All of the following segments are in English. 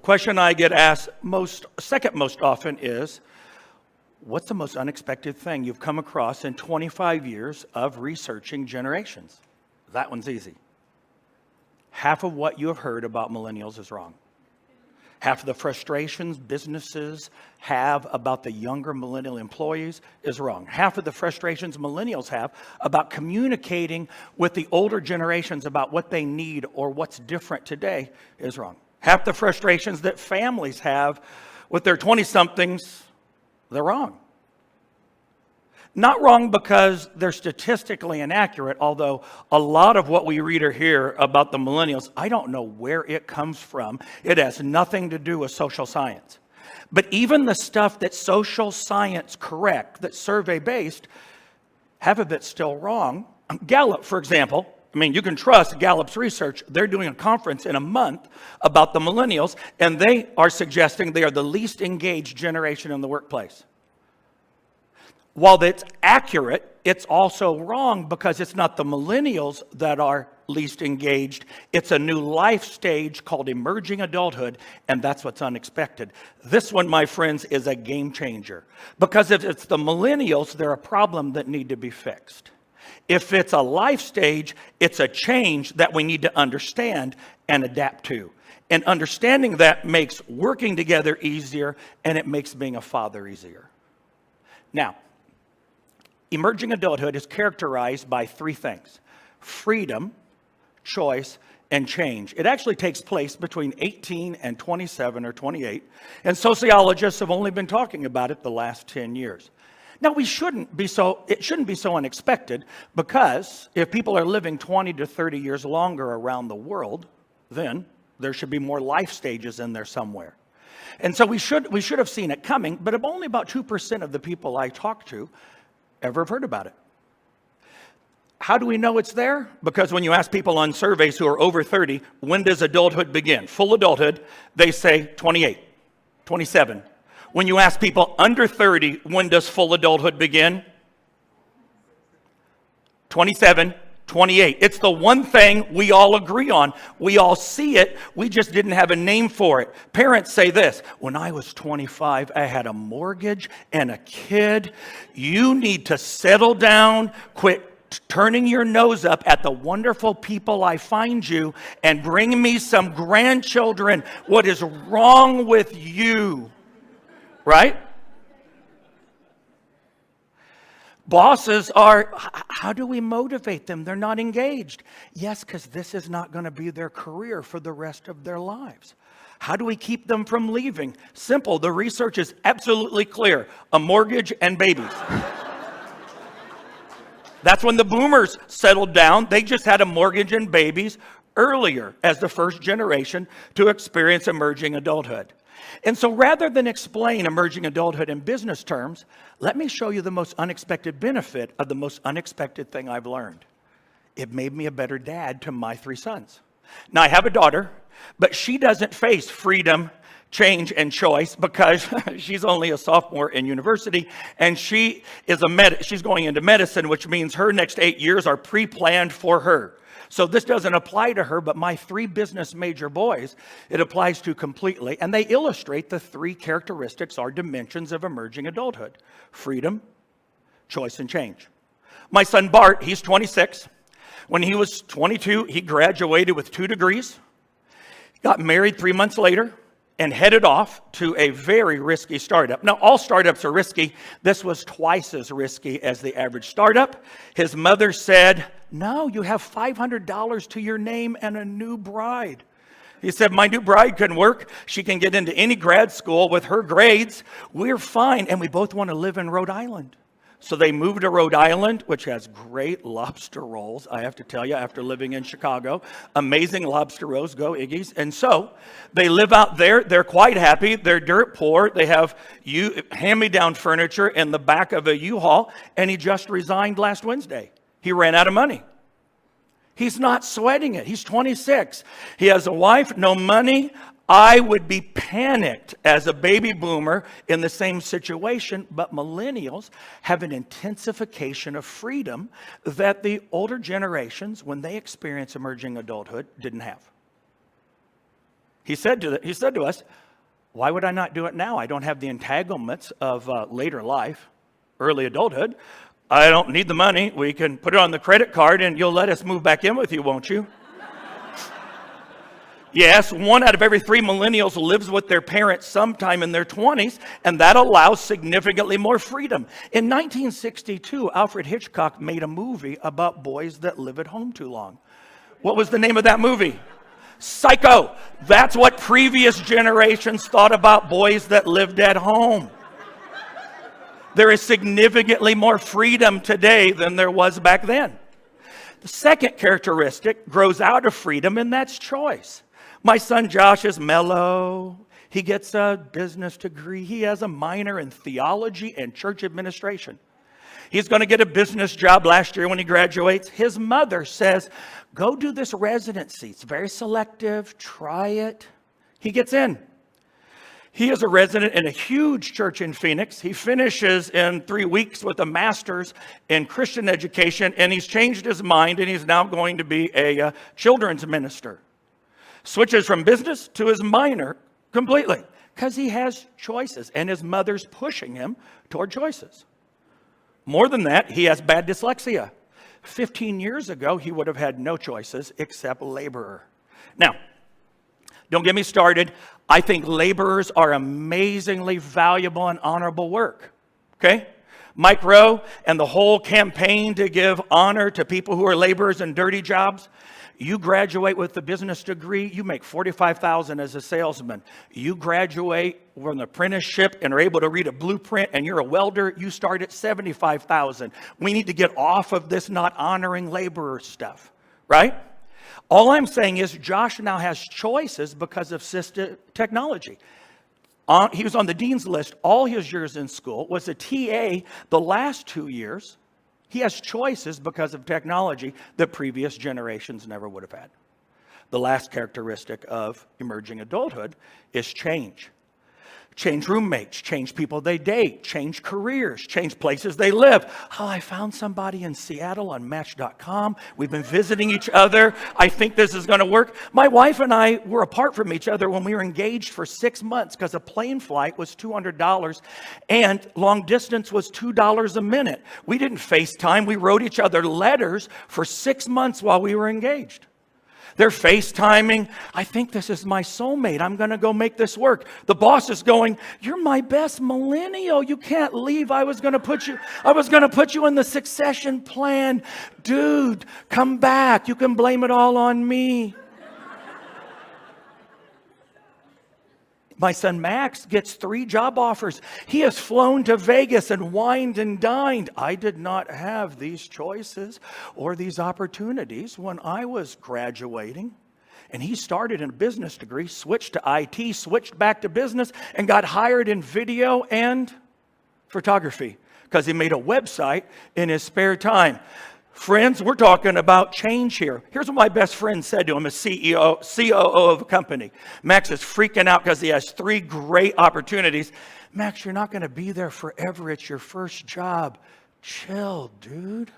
question I get asked second most often is, what's the most unexpected thing you've come across in 25 years of researching generations? That one's easy. Half of what you have heard about millennials is wrong. Half of the frustrations businesses have about the younger millennial employees is wrong. Half of the frustrations millennials have about communicating with the older generations about what they need or what's different today is wrong. Half the frustrations that families have with their 20-somethings, they're wrong. Not wrong because they're statistically inaccurate, although a lot of what we read or hear about the millennials, I don't know where it comes from. It has nothing to do with social science. But even the stuff that's social science correct, that's survey-based, half of it's still wrong. Gallup, for example, you can trust Gallup's research. They're doing a conference in a month about the millennials, and they are suggesting they are the least engaged generation in the workplace. While that's accurate, it's also wrong because it's not the millennials that are least engaged. It's a new life stage called emerging adulthood, and that's what's unexpected. This one, my friends, is a game changer. Because if it's the millennials, they're a problem that need to be fixed. If it's a life stage, it's a change that we need to understand and adapt to. And understanding that makes working together easier, and it makes being a father easier. Now, emerging adulthood is characterized by three things: freedom, choice, and change. It actually takes place between 18 and 27 or 28, and sociologists have only been talking about it the last 10 years. Now, it shouldn't be so unexpected, because if people are living 20 to 30 years longer around the world, then there should be more life stages in there somewhere. And so we should have seen it coming, but only about 2% of the people I talk to ever have heard about it. How do we know it's there? Because when you ask people on surveys who are over 30, when does adulthood begin? Full adulthood, they say 28, 27. When you ask people under 30, when does full adulthood begin? 27, 28. It's the one thing we all agree on. We all see it. We just didn't have a name for it. Parents say this: when I was 25, I had a mortgage and a kid. You need to settle down, quit turning your nose up at the wonderful people I find you, and bring me some grandchildren. What is wrong with you? Right? Bosses how do we motivate them? They're not engaged. Yes, because this is not going to be their career for the rest of their lives. How do we keep them from leaving? Simple. The research is absolutely clear. A mortgage and babies. That's when the boomers settled down. They just had a mortgage and babies earlier as the first generation to experience emerging adulthood. And so rather than explain emerging adulthood in business terms, let me show you the most unexpected benefit of the most unexpected thing I've learned. It made me a better dad to my 3 sons. Now, I have a daughter, but she doesn't face freedom, change, and choice because she's only a sophomore in university, and she's going into medicine, which means her next 8 years are pre-planned for her. So this doesn't apply to her, but my 3 business major boys, it applies to completely. And they illustrate the 3 characteristics or dimensions of emerging adulthood: freedom, choice, and change. My son Bart, he's 26. When he was 22, he graduated with 2 degrees, got married 3 months later, and headed off to a very risky startup. Now, all startups are risky. This was twice as risky as the average startup. His mother said, "No, you have $500 to your name and a new bride." He said, "My new bride can work. She can get into any grad school with her grades. We're fine, and we both want to live in Rhode Island." So they moved to Rhode Island, which has great lobster rolls, I have to tell you, after living in Chicago. Amazing lobster rolls, go Iggy's. And so they live out there. They're quite happy. They're dirt poor. They have hand-me-down furniture in the back of a U-Haul, and he just resigned last Wednesday. He ran out of money. He's not sweating it. He's 26. He has a wife, no money. I would be panicked as a baby boomer in the same situation, but millennials have an intensification of freedom that the older generations, when they experience emerging adulthood, didn't have. He said to us, why would I not do it now? I don't have the entanglements of later life, early adulthood. I don't need the money. We can put it on the credit card and you'll let us move back in with you, won't you? Yes, 1 out of every 3 millennials lives with their parents sometime in their 20s, and that allows significantly more freedom. In 1962, Alfred Hitchcock made a movie about boys that live at home too long. What was the name of that movie? Psycho. That's what previous generations thought about boys that lived at home. There is significantly more freedom today than there was back then. The second characteristic grows out of freedom, and that's choice. My son Josh is mellow. He gets a business degree. He has a minor in theology and church administration. He's going to get a business job last year when he graduates. His mother says, go do this residency. It's very selective. Try it. He gets in. He is a resident in a huge church in Phoenix. He finishes in 3 weeks with a master's in Christian education, and he's changed his mind, and he's now going to be a children's minister. Switches from business to his minor completely because he has choices, and his mother's pushing him toward choices. More than that, he has bad dyslexia. 15 years ago, he would have had no choices except laborer. Now, don't get me started. I think laborers are amazingly valuable and honorable work, okay? Mike Rowe and the whole campaign to give honor to people who are laborers in dirty jobs. You graduate with a business degree, you make $45,000 as a salesman. You graduate from an apprenticeship and are able to read a blueprint and you're a welder, you start at $75,000. We need to get off of this not honoring laborer stuff, right? All I'm saying is Josh now has choices because of assistive technology. He was on the dean's list all his years in school, was a TA the last 2 years. He has choices because of technology that previous generations never would have had. The last characteristic of emerging adulthood is change. Change roommates, change people they date, change careers, change places they live. Oh, I found somebody in Seattle on Match.com. We've been visiting each other. I think this is going to work. My wife and I were apart from each other when we were engaged for 6 months because a plane flight was $200 and long distance was $2 a minute. We didn't FaceTime. We wrote each other letters for 6 months while we were engaged. They're FaceTiming. I think this is my soulmate. I'm going to go make this work. The boss is going, you're my best millennial. You can't leave. I was going to put you in the succession plan. Dude, come back. You can blame it all on me. My son Max gets 3 job offers. He has flown to Vegas and wined and dined. I did not have these choices or these opportunities when I was graduating. And he started in a business degree, switched to IT, switched back to business, and got hired in video and photography because he made a website in his spare time. Friends, we're talking about change here. Here's what my best friend said to him, a COO of a company. Max is freaking out because he has 3 great opportunities. Max, you're not going to be there forever. It's your first job. Chill, dude.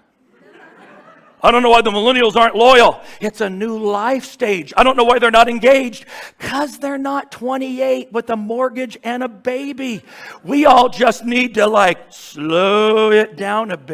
I don't know why the millennials aren't loyal. It's a new life stage. I don't know why they're not engaged. Because they're not 28 with a mortgage and a baby. We all just need to slow it down a bit.